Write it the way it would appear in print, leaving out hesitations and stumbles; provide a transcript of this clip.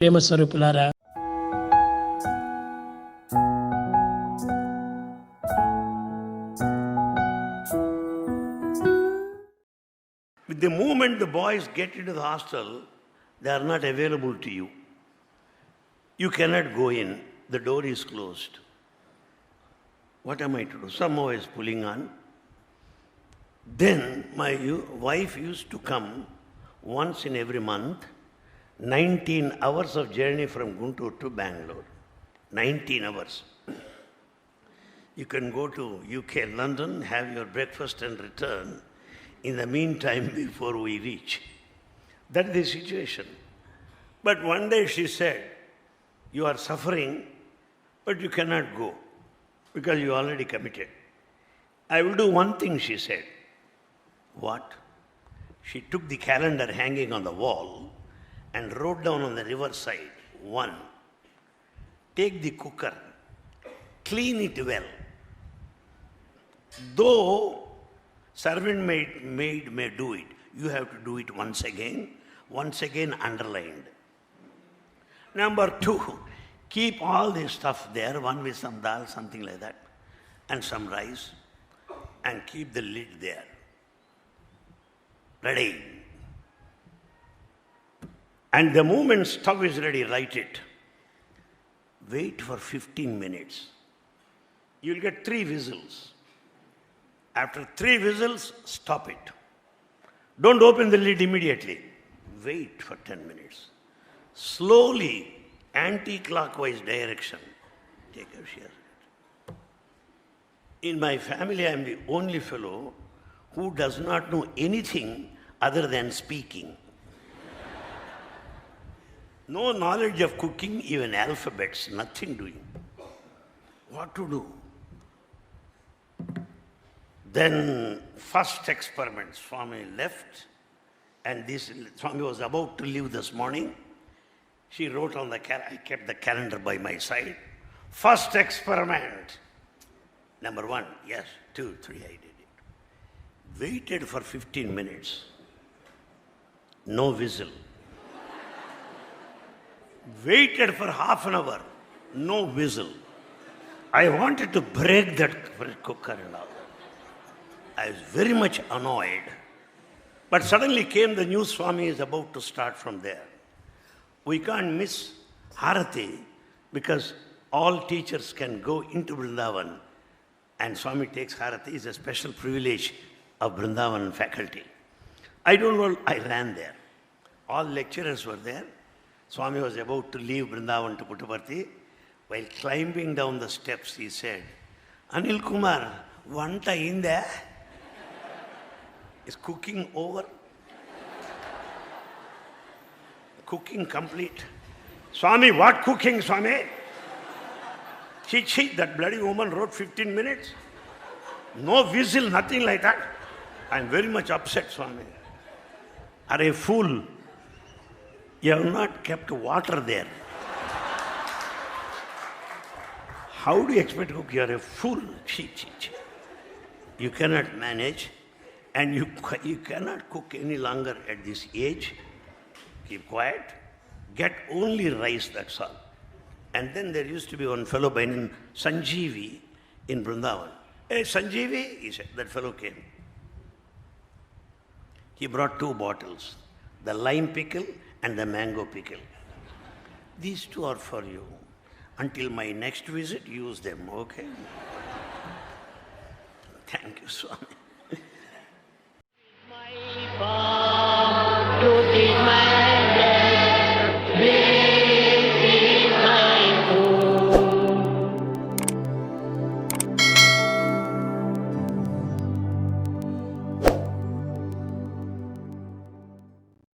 ప్రేమ స్వరూపులారా, With the moment the boys get into the hostel, they are not available to you. You cannot go in. The door is closed. What am I to do? Somehow is pulling on. Then my wife used to come once in every month, 19 hours of journey from Guntur to Bangalore. 19 hours. You can go to UK, London, have your breakfast and return in the meantime before we reach. That's the situation. But one day she said, you are suffering, but you cannot go because you already committed. I will do one thing, she said. What? She took the calendar hanging on the wall and wrote down on the riverside, 1, take the cooker, clean it well. Though servant maid may do it, you have to do it once again underlined. Number 2, keep all this stuff there, one with some dal, something like that, and some rice, and keep the lid there. Ready. And the moment stove is ready, light it. Wait for 15 minutes. You'll get 3 whistles. After 3 whistles, stop it. Don't open the lid immediately. Wait for 10 minutes. Slowly, anti-clockwise direction. Take a share. In my family, I am the only fellow who does not know anything other than speaking. No knowledge of cooking, even alphabets, nothing doing. What to do? Then first experiment, Swami left, and this Swami was about to leave this morning. She wrote on the I kept the calendar by my side. First experiment. Number 1, yes, 2, 3, I did it. Waited for 15 minutes. No whistle. Waited for half an hour. No whistle. I wanted to break that cooker and all. I was very much annoyed. But suddenly came the news, Swami is about to start from there. We can't miss Harati because all teachers can go into Vrindavan and Swami takes Harati. It's a special privilege of Vrindavan faculty. I don't know, I ran there. All lecturers were there. Swami was about to leave Vrindavan to Puttaparthi. While climbing down the steps, he said, Anil Kumar, vanta in there? Is cooking over? Cooking complete? Swami, what cooking, Swami? Chi, that bloody woman wrote 15 minutes. No whistle, nothing like that. I'm very much upset, Swami. Are a fool. You have not kept water there. How do you expect to cook? You are a fool. Chi. You cannot manage. And you cannot cook any longer at this age. Keep quiet. Get only rice, that's all. And then there used to be one fellow by name Sanjeevi in Vrindavan. Hey, Sanjeevi, he said. That fellow came. He brought 2 bottles, the lime pickle and the mango pickle. These 2 are for you. Until my next visit, use them, okay? Thank you, Swami.